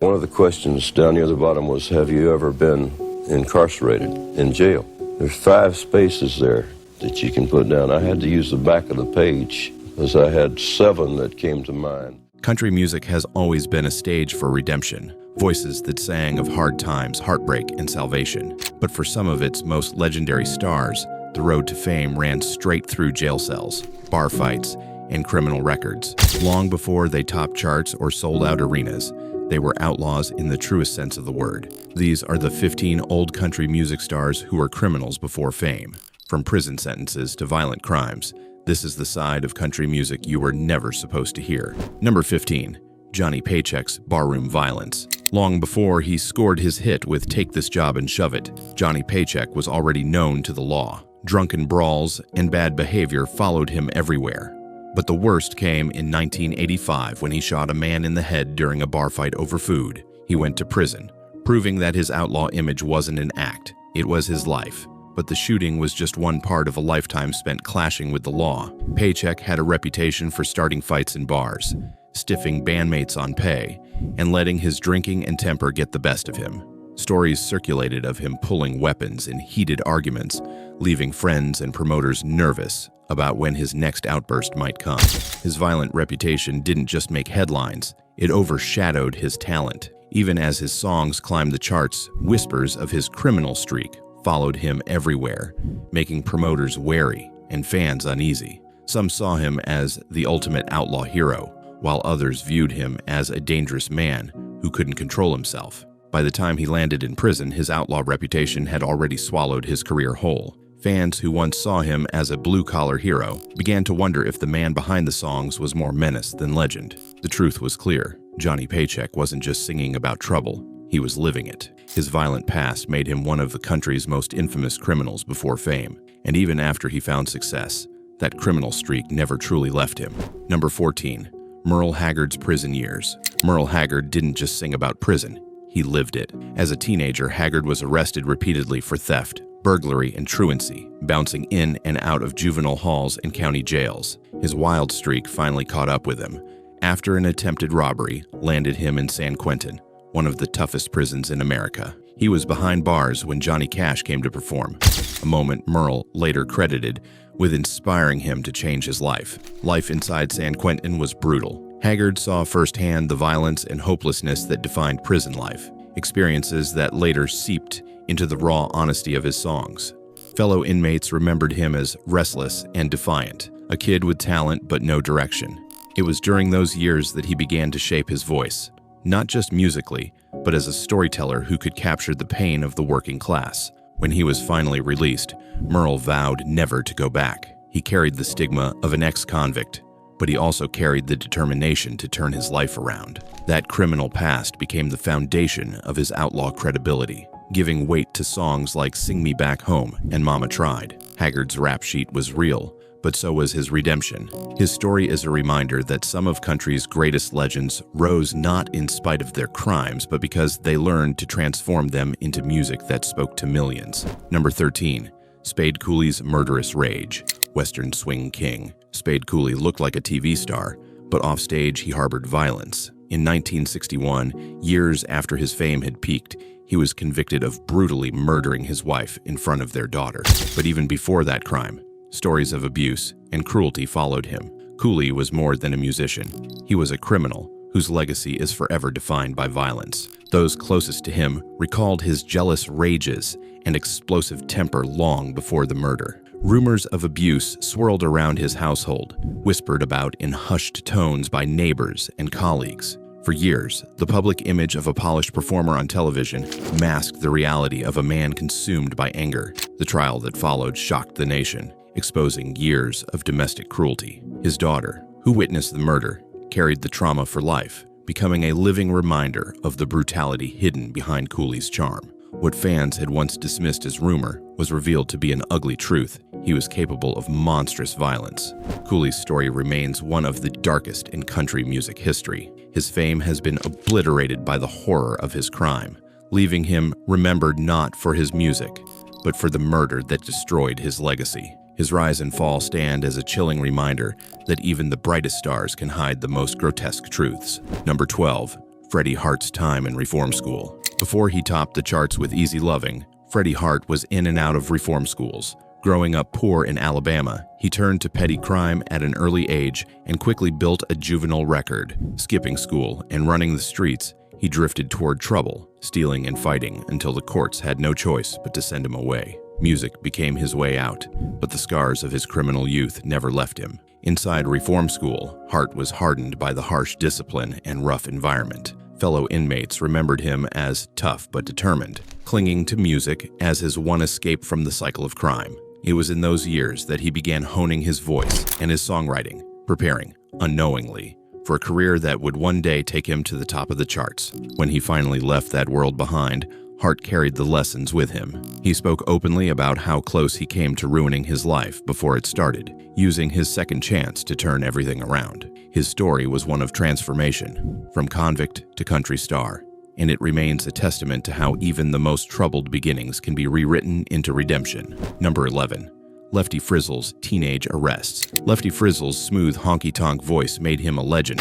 One of the questions down near the bottom was, have you ever been incarcerated in jail? There's 5 spaces there that you can put down. I had to use the back of the page because I had 7 that came to mind. Country music has always been a stage for redemption, voices that sang of hard times, heartbreak, and salvation. But for some of its most legendary stars, the road to fame ran straight through jail cells, bar fights, and criminal records. Long before they topped charts or sold out arenas, they were outlaws in the truest sense of the word. These are the 15 old country music stars who were criminals before fame. From prison sentences to violent crimes, this is the side of country music you were never supposed to hear. Number 15. Johnny Paycheck's barroom violence. Long before he scored his hit with Take This Job and Shove It, Johnny Paycheck was already known to the law. Drunken brawls and bad behavior followed him everywhere. But the worst came in 1985 when he shot a man in the head during a bar fight over food. He went to prison, proving that his outlaw image wasn't an act, it was his life. But the shooting was just one part of a lifetime spent clashing with the law. Paycheck had a reputation for starting fights in bars, stiffing bandmates on pay, and letting his drinking and temper get the best of him. Stories circulated of him pulling weapons in heated arguments, leaving friends and promoters nervous about when his next outburst might come. His violent reputation didn't just make headlines, it overshadowed his talent. Even as his songs climbed the charts, whispers of his criminal streak followed him everywhere, making promoters wary and fans uneasy. Some saw him as the ultimate outlaw hero, while others viewed him as a dangerous man who couldn't control himself. By the time he landed in prison, his outlaw reputation had already swallowed his career whole. Fans who once saw him as a blue-collar hero began to wonder if the man behind the songs was more menace than legend. The truth was clear. Johnny Paycheck wasn't just singing about trouble, he was living it. His violent past made him one of the country's most infamous criminals before fame. And even after he found success, that criminal streak never truly left him. Number 14. Merle Haggard's prison years. Merle Haggard didn't just sing about prison, he lived it. As a teenager, Haggard was arrested repeatedly for theft, burglary, and truancy, bouncing in and out of juvenile halls and county jails. His wild streak finally caught up with him, after an attempted robbery landed him in San Quentin, one of the toughest prisons in America. He was behind bars when Johnny Cash came to perform, a moment Merle later credited with inspiring him to change his life. Life inside San Quentin was brutal. Haggard saw firsthand the violence and hopelessness that defined prison life, experiences that later seeped into the raw honesty of his songs. Fellow inmates remembered him as restless and defiant, a kid with talent but no direction. It was during those years that he began to shape his voice, not just musically, but as a storyteller who could capture the pain of the working class. When he was finally released, Merle vowed never to go back. He carried the stigma of an ex-convict, but he also carried the determination to turn his life around. That criminal past became the foundation of his outlaw credibility, giving weight to songs like Sing Me Back Home and Mama Tried. Haggard's rap sheet was real, but so was his redemption. His story is a reminder that some of country's greatest legends rose not in spite of their crimes, but because they learned to transform them into music that spoke to millions. Number 13. Spade Cooley's murderous rage. Western swing king. Spade Cooley looked like a TV star, but offstage he harbored violence. In 1961, years after his fame had peaked, he was convicted of brutally murdering his wife in front of their daughter. But even before that crime, stories of abuse and cruelty followed him. Cooley was more than a musician. He was a criminal whose legacy is forever defined by violence. Those closest to him recalled his jealous rages and explosive temper long before the murder. Rumors of abuse swirled around his household, whispered about in hushed tones by neighbors and colleagues. For years, the public image of a polished performer on television masked the reality of a man consumed by anger. The trial that followed shocked the nation, exposing years of domestic cruelty. His daughter, who witnessed the murder, carried the trauma for life, becoming a living reminder of the brutality hidden behind Cooley's charm. What fans had once dismissed as rumor was revealed to be an ugly truth. He was capable of monstrous violence. Cooley's story remains one of the darkest in country music history. His fame has been obliterated by the horror of his crime, leaving him remembered not for his music, but for the murder that destroyed his legacy. His rise and fall stand as a chilling reminder that even the brightest stars can hide the most grotesque truths. Number 12. Freddy Hart's time in reform school. Before he topped the charts with Easy Loving, Freddy Hart was in and out of reform schools. Growing up poor in Alabama, he turned to petty crime at an early age and quickly built a juvenile record. Skipping school and running the streets, he drifted toward trouble, stealing and fighting until the courts had no choice but to send him away. Music became his way out, but the scars of his criminal youth never left him. Inside reform school, Hart was hardened by the harsh discipline and rough environment. Fellow inmates remembered him as tough but determined, clinging to music as his one escape from the cycle of crime. It was in those years that he began honing his voice and his songwriting, preparing, unknowingly, for a career that would one day take him to the top of the charts. When he finally left that world behind, Hart carried the lessons with him. He spoke openly about how close he came to ruining his life before it started, using his second chance to turn everything around. His story was one of transformation, from convict to country star, and it remains a testament to how even the most troubled beginnings can be rewritten into redemption. Number 11. Lefty Frizzell's teenage arrests. Lefty Frizzell's smooth honky-tonk voice made him a legend,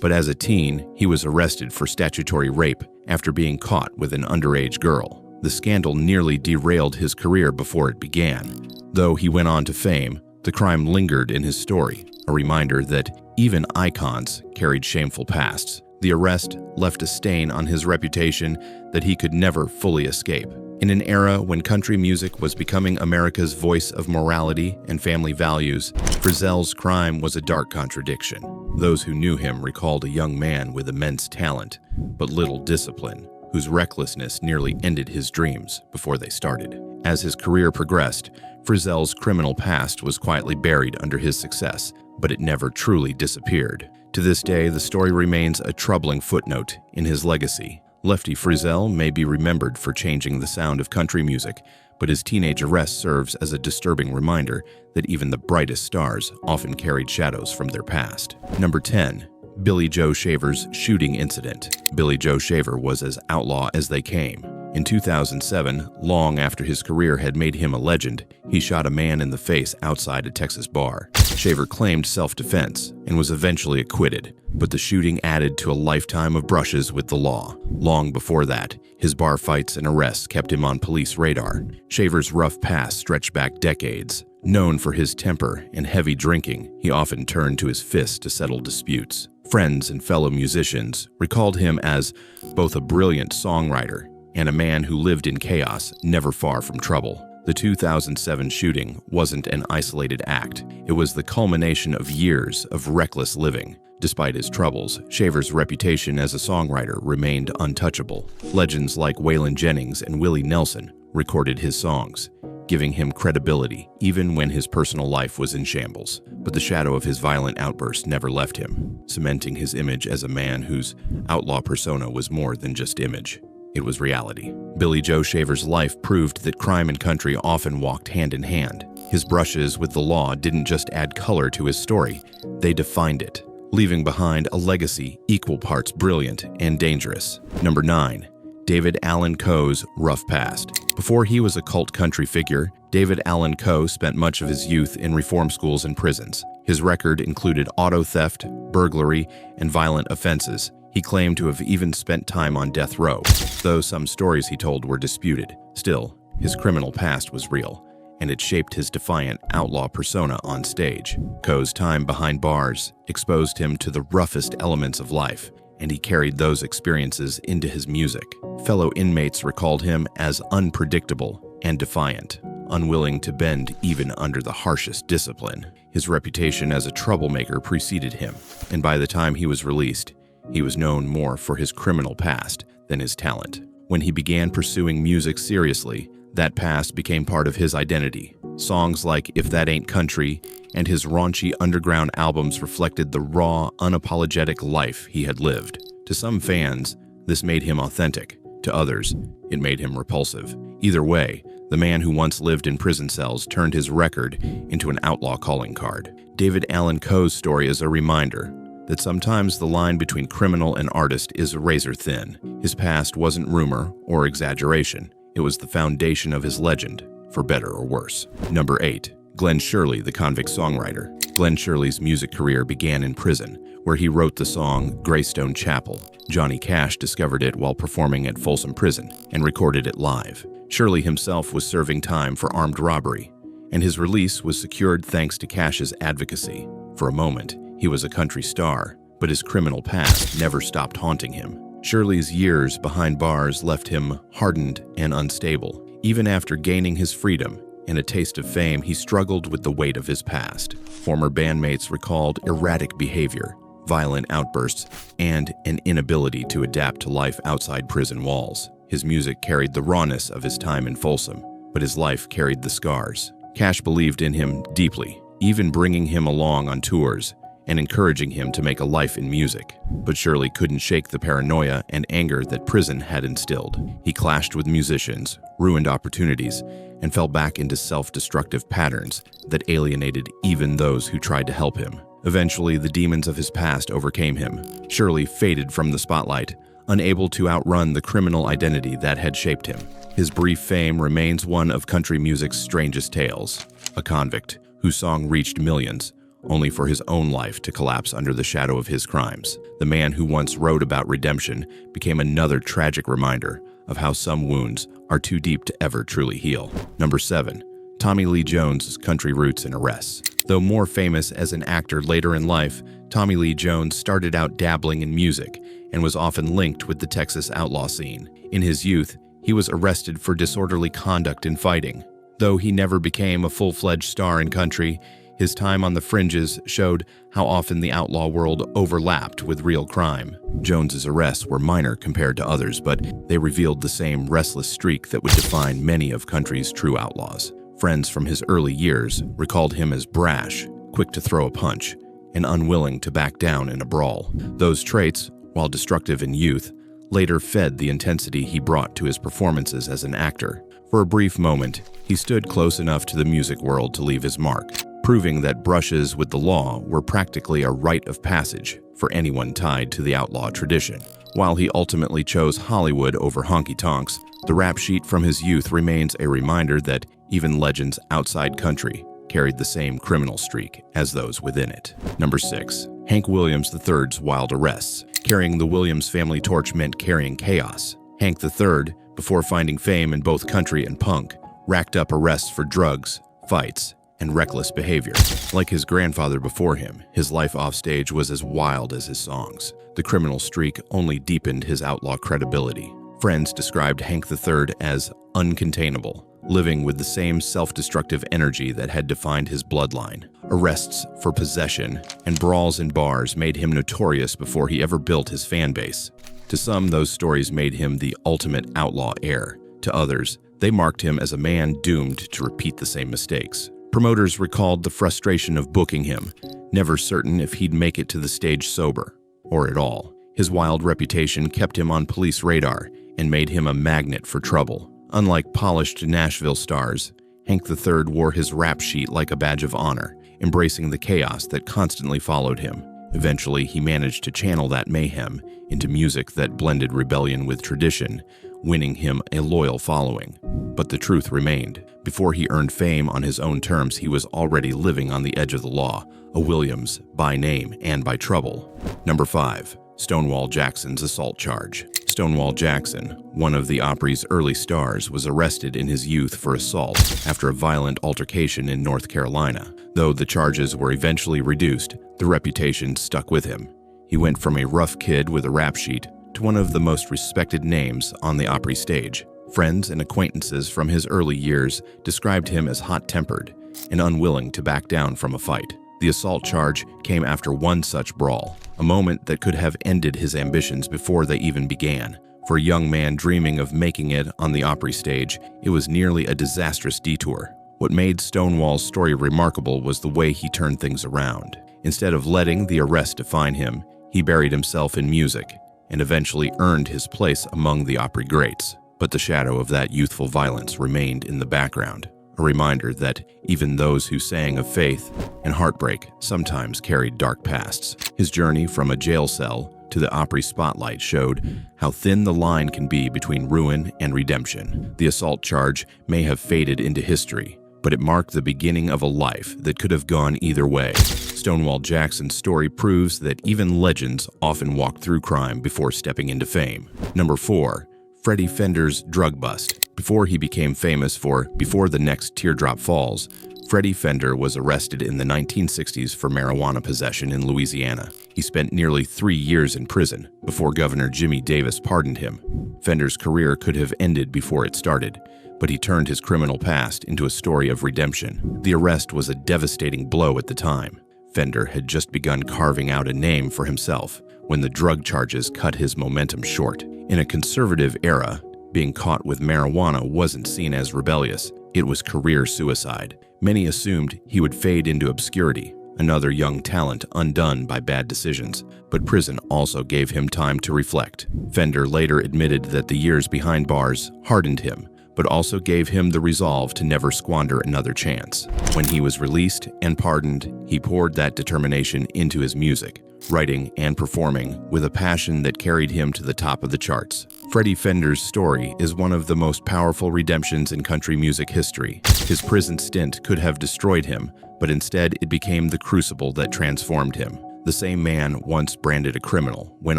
but as a teen, he was arrested for statutory rape after being caught with an underage girl. The scandal nearly derailed his career before it began. Though he went on to fame, the crime lingered in his story, a reminder that even icons carried shameful pasts. The arrest left a stain on his reputation that he could never fully escape. In an era when country music was becoming America's voice of morality and family values, Frizzell's crime was a dark contradiction. Those who knew him recalled a young man with immense talent, but little discipline, whose recklessness nearly ended his dreams before they started. As his career progressed, Frizzell's criminal past was quietly buried under his success, but it never truly disappeared. To this day, the story remains a troubling footnote in his legacy. Lefty Frizzell may be remembered for changing the sound of country music, but his teenage arrest serves as a disturbing reminder that even the brightest stars often carried shadows from their past. Number 10. Billy Joe Shaver's shooting incident. Billy Joe Shaver was as outlaw as they came. In 2007, long after his career had made him a legend, he shot a man in the face outside a Texas bar. Shaver claimed self-defense and was eventually acquitted, but the shooting added to a lifetime of brushes with the law. Long before that, his bar fights and arrests kept him on police radar. Shaver's rough past stretched back decades. Known for his temper and heavy drinking, he often turned to his fists to settle disputes. Friends and fellow musicians recalled him as both a brilliant songwriter and a man who lived in chaos, never far from trouble. The 2007 shooting wasn't an isolated act. It was the culmination of years of reckless living. Despite his troubles, Shaver's reputation as a songwriter remained untouchable. Legends like Waylon Jennings and Willie Nelson recorded his songs, giving him credibility even when his personal life was in shambles. But the shadow of his violent outbursts never left him, cementing his image as a man whose outlaw persona was more than just image. It was reality. Billy Joe Shaver's life proved that crime and country often walked hand in hand. His brushes with the law didn't just add color to his story, they defined it, leaving behind a legacy equal parts brilliant and dangerous. Number 9. David Allan Coe's rough past. Before he was a cult country figure, David Allan Coe spent much of his youth in reform schools and prisons. His record included auto theft, burglary, and violent offenses. He claimed to have even spent time on death row, though some stories he told were disputed. Still, his criminal past was real, and it shaped his defiant outlaw persona on stage. Coe's time behind bars exposed him to the roughest elements of life, and he carried those experiences into his music. Fellow inmates recalled him as unpredictable and defiant, unwilling to bend even under the harshest discipline. His reputation as a troublemaker preceded him, and by the time he was released, he was known more for his criminal past than his talent. When he began pursuing music seriously, that past became part of his identity. Songs like If That Ain't Country and his raunchy underground albums reflected the raw, unapologetic life he had lived. To some fans, this made him authentic. To others, it made him repulsive. Either way, the man who once lived in prison cells turned his record into an outlaw calling card. David Allan Coe's story is a reminder that sometimes the line between criminal and artist is razor thin. His past wasn't rumor or exaggeration. It was the foundation of his legend, for better or worse. Number 8. Glenn Shirley, the convict songwriter. Glenn Shirley's music career began in prison, where he wrote the song Greystone Chapel. Johnny Cash discovered it while performing at Folsom Prison and recorded it live. Shirley himself was serving time for armed robbery, and his release was secured thanks to Cash's advocacy. For a moment, he was a country star, but his criminal past never stopped haunting him. Shirley's years behind bars left him hardened and unstable. Even after gaining his freedom and a taste of fame, he struggled with the weight of his past. Former bandmates recalled erratic behavior, violent outbursts, and an inability to adapt to life outside prison walls. His music carried the rawness of his time in Folsom, but his life carried the scars. Cash believed in him deeply, even bringing him along on tours and encouraging him to make a life in music. But Shirley couldn't shake the paranoia and anger that prison had instilled. He clashed with musicians, ruined opportunities, and fell back into self-destructive patterns that alienated even those who tried to help him. Eventually, the demons of his past overcame him. Shirley faded from the spotlight, unable to outrun the criminal identity that had shaped him. His brief fame remains one of country music's strangest tales, a convict whose song reached millions, only for his own life to collapse under the shadow of his crimes. The man who once wrote about redemption became another tragic reminder of how some wounds are too deep to ever truly heal. Number 7. Tommy Lee Jones' country roots and arrests. Though more famous as an actor later in life, Tommy Lee Jones started out dabbling in music and was often linked with the Texas outlaw scene. In his youth, he was arrested for disorderly conduct in fighting. Though he never became a full-fledged star in country, his time on the fringes showed how often the outlaw world overlapped with real crime. Jones's arrests were minor compared to others, but they revealed the same restless streak that would define many of country's true outlaws. Friends from his early years recalled him as brash, quick to throw a punch, and unwilling to back down in a brawl. Those traits, while destructive in youth, later fed the intensity he brought to his performances as an actor. For a brief moment, he stood close enough to the music world to leave his mark, proving that brushes with the law were practically a rite of passage for anyone tied to the outlaw tradition. While he ultimately chose Hollywood over honky-tonks, the rap sheet from his youth remains a reminder that even legends outside country carried the same criminal streak as those within it. Number 6. Hank Williams III's wild arrests. Carrying the Williams family torch meant carrying chaos. Hank III, before finding fame in both country and punk, racked up arrests for drugs, fights, and reckless behavior. Like his grandfather before him, his life offstage was as wild as his songs. The criminal streak only deepened his outlaw credibility. Friends described Hank III as uncontainable, living with the same self-destructive energy that had defined his bloodline. Arrests for possession and brawls in bars made him notorious before he ever built his fan base. To some, those stories made him the ultimate outlaw heir. To others, they marked him as a man doomed to repeat the same mistakes. Promoters recalled the frustration of booking him, never certain if he'd make it to the stage sober, or at all. His wild reputation kept him on police radar and made him a magnet for trouble. Unlike polished Nashville stars, Hank III wore his rap sheet like a badge of honor, embracing the chaos that constantly followed him. Eventually, he managed to channel that mayhem into music that blended rebellion with tradition, winning him a loyal following. But the truth remained. Before he earned fame on his own terms, he was already living on the edge of the law, a Williams by name and by trouble. Number 5. Stonewall Jackson's assault charge. Stonewall Jackson, one of the Opry's early stars, was arrested in his youth for assault after a violent altercation in North Carolina. Though the charges were eventually reduced, the reputation stuck with him. He went from a rough kid with a rap sheet to one of the most respected names on the Opry stage. Friends and acquaintances from his early years described him as hot-tempered and unwilling to back down from a fight. The assault charge came after one such brawl, a moment that could have ended his ambitions before they even began. For a young man dreaming of making it on the Opry stage, it was nearly a disastrous detour. What made Stonewall's story remarkable was the way he turned things around. Instead of letting the arrest define him, he buried himself in music and eventually earned his place among the Opry greats. But the shadow of that youthful violence remained in the background, a reminder that even those who sang of faith and heartbreak sometimes carried dark pasts. His journey from a jail cell to the Opry spotlight showed how thin the line can be between ruin and redemption. The assault charge may have faded into history, but it marked the beginning of a life that could have gone either way. Stonewall Jackson's story proves that even legends often walk through crime before stepping into fame. Number 4. Freddy Fender's drug bust. Before he became famous for Before the Next Teardrop Falls, Freddy Fender was arrested in the 1960s for marijuana possession in Louisiana. He spent nearly 3 years in prison before Governor Jimmy Davis pardoned him. Fender's career could have ended before it started, but he turned his criminal past into a story of redemption. The arrest was a devastating blow at the time. Fender had just begun carving out a name for himself when the drug charges cut his momentum short. In a conservative era, being caught with marijuana wasn't seen as rebellious. It was career suicide. Many assumed he would fade into obscurity, another young talent undone by bad decisions. But prison also gave him time to reflect. Fender later admitted that the years behind bars hardened him, but also gave him the resolve to never squander another chance. When he was released and pardoned, he poured that determination into his music, writing and performing with a passion that carried him to the top of the charts. Freddy Fender's story is one of the most powerful redemptions in country music history. His prison stint could have destroyed him, but instead it became the crucible that transformed him. The same man, once branded a criminal, went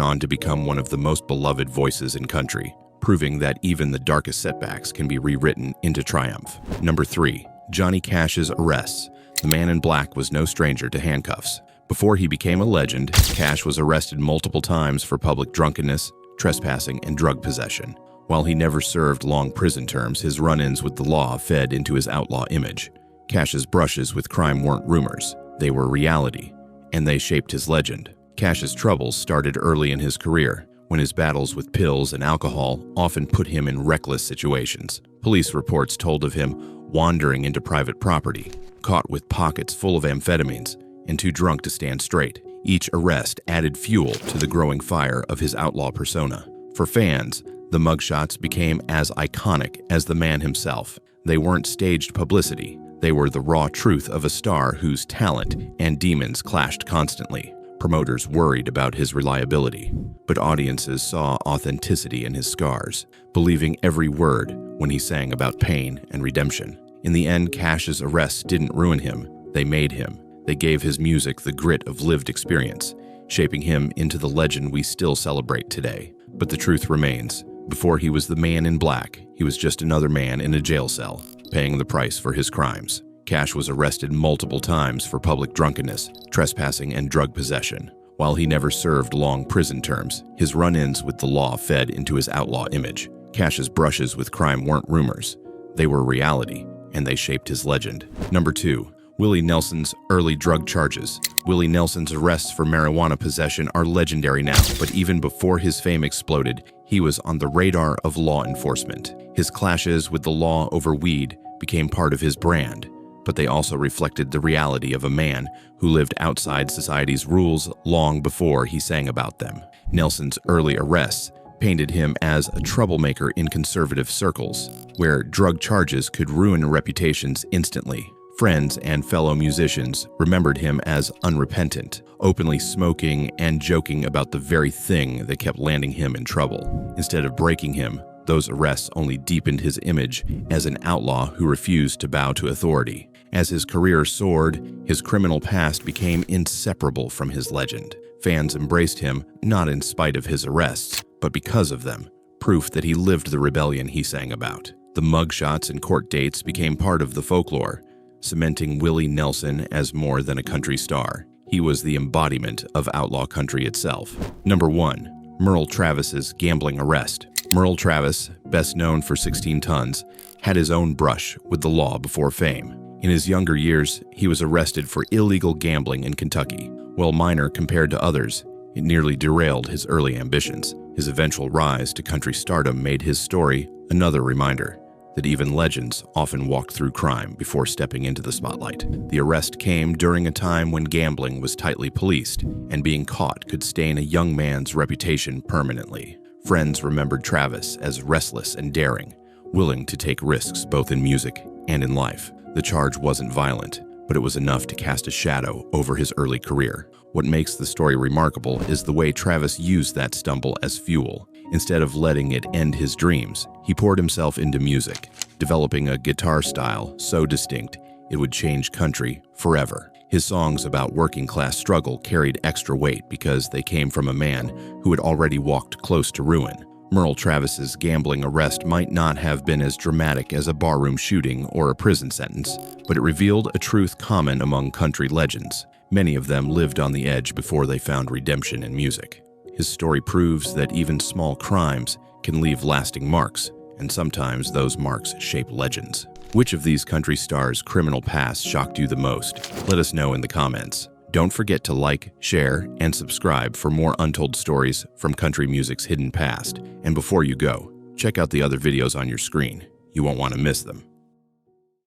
on to become one of the most beloved voices in country, proving that even the darkest setbacks can be rewritten into triumph. Number 3. Johnny Cash's arrests. The man in black was no stranger to handcuffs. Before he became a legend, Cash was arrested multiple times for public drunkenness, trespassing, and drug possession. While he never served long prison terms, his run-ins with the law fed into his outlaw image. Cash's brushes with crime weren't rumors, they were reality, and they shaped his legend. Cash's troubles started early in his career, when his battles with pills and alcohol often put him in reckless situations. Police reports told of him wandering into private property, caught with pockets full of amphetamines, and too drunk to stand straight. Each arrest added fuel to the growing fire of his outlaw persona. For fans, the mugshots became as iconic as the man himself. They weren't staged publicity. They were the raw truth of a star whose talent and demons clashed constantly. Promoters worried about his reliability, but audiences saw authenticity in his scars, believing every word when he sang about pain and redemption. In the end, Cash's arrests didn't ruin him. They made him. They gave his music the grit of lived experience, shaping him into the legend we still celebrate today. But the truth remains, before he was the man in black, he was just another man in a jail cell, paying the price for his crimes. Cash was arrested multiple times for public drunkenness, trespassing, and drug possession. While he never served long prison terms, his run-ins with the law fed into his outlaw image. Cash's brushes with crime weren't rumors. They were reality, and they shaped his legend. Number 2. Willie Nelson's early drug charges. Willie Nelson's arrests for marijuana possession are legendary now, but even before his fame exploded, he was on the radar of law enforcement. His clashes with the law over weed became part of his brand, but they also reflected the reality of a man who lived outside society's rules long before he sang about them. Nelson's early arrests painted him as a troublemaker in conservative circles, where drug charges could ruin reputations instantly. Friends and fellow musicians remembered him as unrepentant, openly smoking and joking about the very thing that kept landing him in trouble. Instead of breaking him, those arrests only deepened his image as an outlaw who refused to bow to authority. As his career soared, his criminal past became inseparable from his legend. Fans embraced him not in spite of his arrests, but because of them, proof that he lived the rebellion he sang about. The mugshots and court dates became part of the folklore, cementing Willie Nelson as more than a country star. He was the embodiment of outlaw country itself. Number 1. Merle Travis's gambling arrest. Merle Travis, best known for 16 Tons, had his own brush with the law before fame. In his younger years, he was arrested for illegal gambling in Kentucky. While minor compared to others, it nearly derailed his early ambitions. His eventual rise to country stardom made his story another reminder that even legends often walked through crime before stepping into the spotlight. The arrest came during a time when gambling was tightly policed, and being caught could stain a young man's reputation permanently. Friends remembered Travis as restless and daring, willing to take risks both in music and in life. The charge wasn't violent, but it was enough to cast a shadow over his early career. What makes the story remarkable is the way Travis used that stumble as fuel. Instead of letting it end his dreams, he poured himself into music, developing a guitar style so distinct it would change country forever. His songs about working-class struggle carried extra weight because they came from a man who had already walked close to ruin. Merle Travis's gambling arrest might not have been as dramatic as a barroom shooting or a prison sentence, but it revealed a truth common among country legends. Many of them lived on the edge before they found redemption in music. His story proves that even small crimes can leave lasting marks, and sometimes those marks shape legends. Which of these country stars' criminal past shocked you the most? Let us know in the comments. Don't forget to like, share, and subscribe for more untold stories from country music's hidden past. And before you go, check out the other videos on your screen. You won't want to miss them.